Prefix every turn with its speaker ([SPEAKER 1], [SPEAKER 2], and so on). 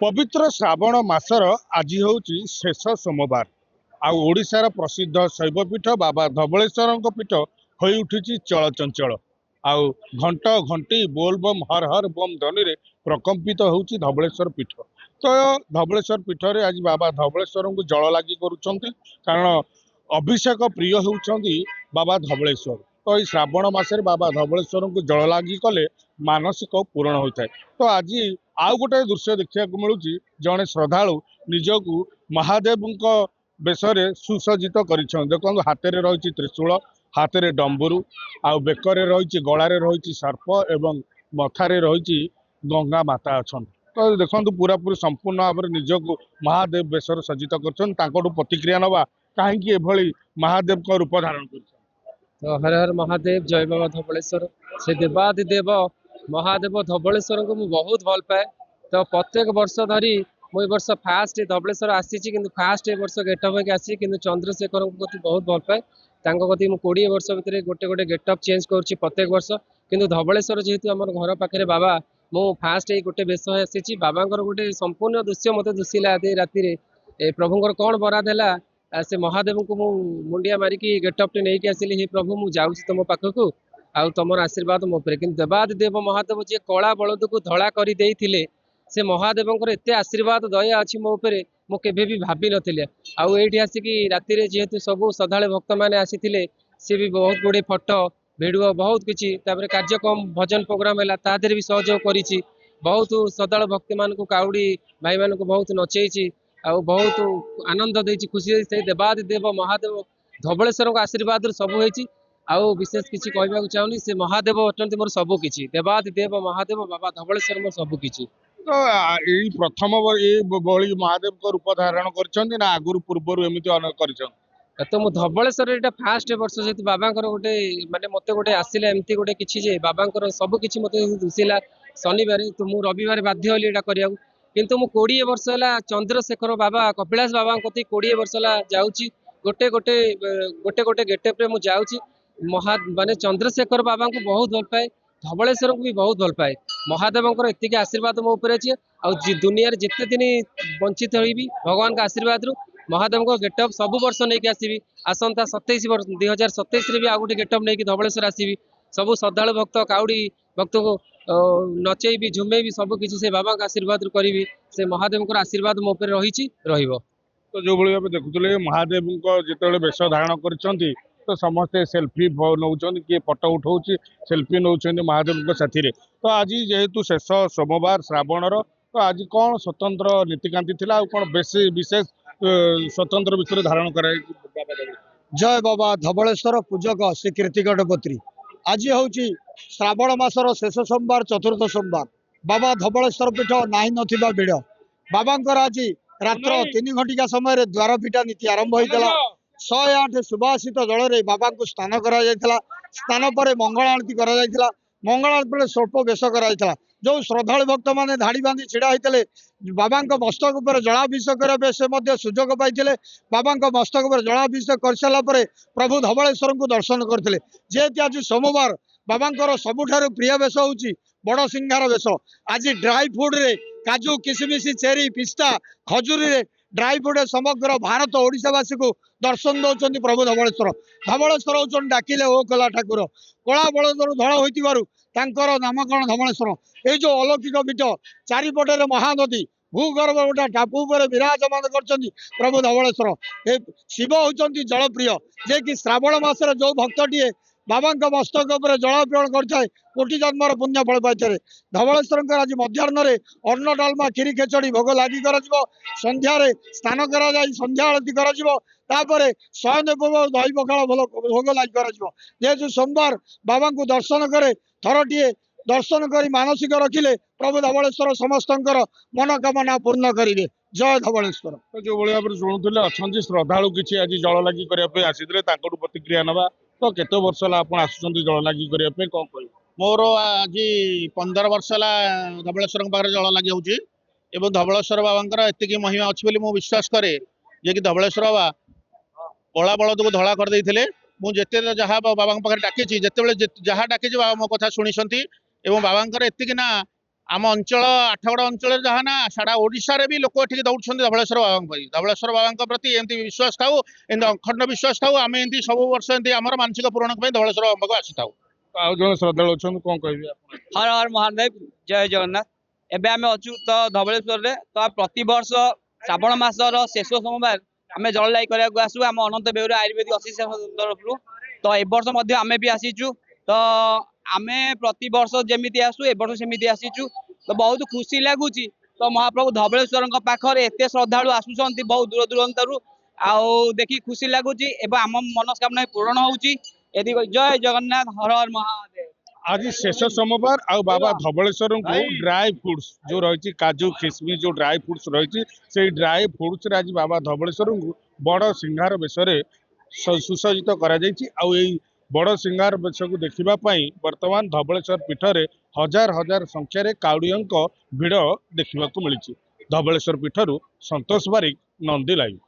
[SPEAKER 1] पवित्र श्रावण मासर आज हूँ शेष सोमवार आशार प्रसिद्ध शैवपीठ बाबा धवलेश्वर पीठ हो उठी चलचंचल आउ घंट घंटी बोल बम हर हर बम ध्वनि प्रकम्पित होउछि धवलेश्वर पीठ। तो धवलेश्वर पीठ रे आज बाबा धवलेश्वर को जल लगी कारण अभिषेक प्रिय होउछंती बाबा धवलेश्वर। तो ये श्रावण मासरे बाबा धवलेश्वर को जल लगी कले मानसिक पूरण होता है। तो आज आउ गोटे दृश्य देखा मिलूँ जड़े श्रद्धालु निजक महादेव बेशरे सुसज्जित कर देखो हाथ में रही त्रिशूल हाथ में डंबुरु आउ बेकर रही गलार रही सर्प एवं मथारे रही गंगा माता अच्छा। तो देखो पूरा पूरी संपूर्ण भाव में निजक महादेव बेशर सज्जित कर प्रतिक्रिया नवा कहीं महादेव का रूप धारण कर।
[SPEAKER 2] तो हर हर महादेव जय बाबा धवलेश्वर से देवादिदेव महादेव धवलेश्वर को मुझे बहुत भल पाए। तो प्रत्येक वर्ष धरी मुझे वर्ष फास्ट धवलेश्वर आसी फास्ट वर्ष गेटअप होगी आसी कि चंद्रशेखर को बहुत भल पाए। कति मुझे 20 वर्ष भितर गोटे गोटे गेटअप चेंज कर प्रत्येक वर्ष किंतु धवलेश्वर जेहेतु आम घर पाखे बाबा मु फास्ट गोटे बेश आसी बाबा गोटे संपूर्ण दृश्य मत दुशिला राति प्रभुंर कौन बराद है से महादेव को मुंडिया मारिकी गेटअप टे नहीं आसिली हे प्रभु मु जाऊँ तुम पाखक आउ तुम आशीर्वाद मो पर कि देवादिदेव महादेव जी कला बलद को धड़ा कर से महादेव एत आशीर्वाद दया अच्छी मो पर मुझे भी भाभी नी आईटी आसिकी राति जेहेतु सब श्रद्धा भक्त मैंने आसी सी भी बहुत गुड़े फटो भिडियो बहुत किसी कार्यक्रम भजन प्रोग्राम है तादे भी सहयोग कर बहुत श्रद्धा भक्त मान काउड़ी भाई मान बहुत नचेई आउ बहुत आनंद देती खुशी से देवादिदेव महादेव धवलेश्वर आशीर्वाद सब होती आउ विशेष किसी कहना चाहूनी से महादेव अटंती मोर सबकि देवादिदेव महादेव बाबा धवलेश्वर मोर सबकि।
[SPEAKER 1] तो यही प्रथम ये महादेव को रूप धारण कर आगुरी पूर्वर एमती
[SPEAKER 2] तो मु धवलेश्वर ये फास्ट वर्ष जेहतु बाबा गोटे माने मत गोटे आसला एमती गोटे किसी बाबा सबकि मत दुशिला शनिवार तो मुझे रविवार बाध्य हली यहाँ किंतु मु 20 वर्ष है चंद्रशेखर बाबा कपिलास बाबा कति 20 वर्ष है जाऊँगी गोटे गोटे गोटे गोटे गेटअप मुझे जाऊँगी महा माने चंद्रशेखर बाबा को बहुत भल पाए धवलेश्वर को भी बहुत भल पाए महादेव एतिक आशीर्वाद मो उपर अच्छे दुनिया जिते दिन वंचित होबी भगवान का आशीर्वाद रु महादेव को गेटअप सब वर्ष नहीं आसवि आसंता 27 वर्ष 2027 भी आउ गोटे गेटअप नहीं धवलेश्वर आसवि सब श्रद्धा भक्त काउड़ी भक्त को नचेबी झुमेबी सब किसी से बाबा आशीर्वाद करी से महादेव आशीर्वाद मो पर रही।
[SPEAKER 1] तो जो भाव देखुले महादेव जो बेश धारण कर तो समस्ते सेल्फी नौ किए फटो उठाऊ सेल्फी नौ महादेव साथी। तो आज जेहेतु शेष सोमवार श्रावणर तो आज कौन स्वतंत्र नीतिकांति थिला कौन बेसी विशेष स्वतंत्र विषय धारण कर।
[SPEAKER 3] जय बाबा धवलेश्वर पूजक श्री कीर्तिगढ़पत्री आज हूँ श्रावण मासर शेष सोमवार चतुर्थ सोमवार बाबा धवलेश्वर पीठ नाही नथिबा भिड़ बाबांकर आज रात्र 3 घंटिका समय द्वार पीठा नीति आरंभ होता 108 सुभाषित जल रे बाबा को स्नान करा स्नान पर मंगल आरती करा मंगल आरती स्वल्प बेश करा जो श्रद्धा भक्त मैंने धाड़ी बांधि छिड़ा होते बाबा मस्तक पर जलाभिषेक करने से सुजोग पाई बाबा मस्तक पर जलाभिषेक कर सारापर प्रभु धवलेश्वर को दर्शन करते जेहेतु आज सोमवार बाबा सबुठार प्रिय वेश हूँ बड़ सिंहार वेश आज ड्राई फ्रुट रे काजू किसमिश चेरी पिस्ता खजूरी रे ड्राई फ्रुट समग्र भारत ओडिशावासी को दर्शन दौरान प्रभु धवलेश्वर धवलेश्वर हूँ डाकिले ओ कला ठाकुर कला बलदर धड़ होकर नामकरण धवलेश्वर ये जो अलौकिक पीठ चारिपटे महानदी भूगर्भ गोटा टापू पर विराजमान कर प्रभु धवलेश्वर शिव होती जलप्रिय जे कि श्रावण मासर जो भक्तटीए बाबा मस्तक पर जलार्पण कर कोटि जन्मर पुण्य फल पाई धवलेश्वर आज मध्याह्न अन्न डालमा खीरी खेचड़ी भोग लगी संध्यारे स्नान कर संध्या आरती कर शयन पूर्व दही पखाड़ भोग लगी जेहेतु सोमवार बाबा को दर्शन करे थरटीए दर्शन कर मानसिक रखिले प्रभु धवलेश्वर समस्त मनोकामना पूर्ण करेंगे। जय धवलेश्वर।
[SPEAKER 1] तो जो भाव में शुणुले अच्छा श्रद्धालु किसी आज जल लगी करने आसी प्रतिक्रिया नवा तो केते वर्ष आप जल लगी करने कौन कह
[SPEAKER 4] मोर आज 15 वर्ष है धवलेश्वर पाखे जल लगी हूँ धवलेश्वर बाबा एतिक महिमा अच्छी मुझे विश्वास करे जे कि धवलेश्वर बाबा कला बलद को धड़ा करदे मुझे जहाँ बाबा पाखे डाकी जिते जहाँ डाकी बाबा मो कथा शुणी बाबा एतिक ना आम अंचल आठगड़ अंचल जहाँ ना सारा ओडिशा भी लोक एठिक दौड़ुंट धबलेश्वर बाबा धबलेश्वर बाबा प्रति एमती विश्वास थाऊ एमती अखंड विश्वास थाऊ आम एमती सब वर्ष एमती आम मानसिक पूरण धबलेश्वर बाबा को आसी था।
[SPEAKER 1] ଆଉ ଜଣେ ଶ୍ରଦ୍ଧାଳୁ ଅଛନ୍ତି କଣ କହିବେ ଆପଣ?
[SPEAKER 5] हर हर महादेव जय जगन्नाथ। एबे आमे अछु तो धबलेश्वर रे तो प्रति वर्ष श्रावण मासर शेष सोमवार आमे जललाई करिया को आसु आम अनंत बेउर आयुर्वेदिक असिस्टेंट तरफ तो ए वर्ष मध्य आमे भी आसीचु तो आमे प्रति वर्ष जेमिति आसु ए वर्ष सेमिति आसीचु तो बहुत खुशी लागुची। तो महाप्रभु धबलेश्वर पाखर एते श्रद्धालु आसुचंती बहुत दूर दूरांतरु आउ देखि खुशी लागुची एवं आम मनस्कामना पूर्ण होउची। यदि जय जगन्नाथ हर हर महादेव।
[SPEAKER 1] आज शेष सोमवार आउ बाबा धबलेश्वर को ड्राई फ्रूट्स जो रही काजू किशमिश जो ड्राई फ्रूट्स रही से ड्राई फ्रूट्स आज बाबा धबलेश्वर को बड़ सिंगार बेश सुसज्जित कर बड़ सिंगार बेश को देखा वर्तमान धबलेश्वर पीठ में हजार हजार संख्यार काउड़ियों भिड़ देखा मिली। धबलेश्वर पीठर संतोष बारिक, नंदी लाइव।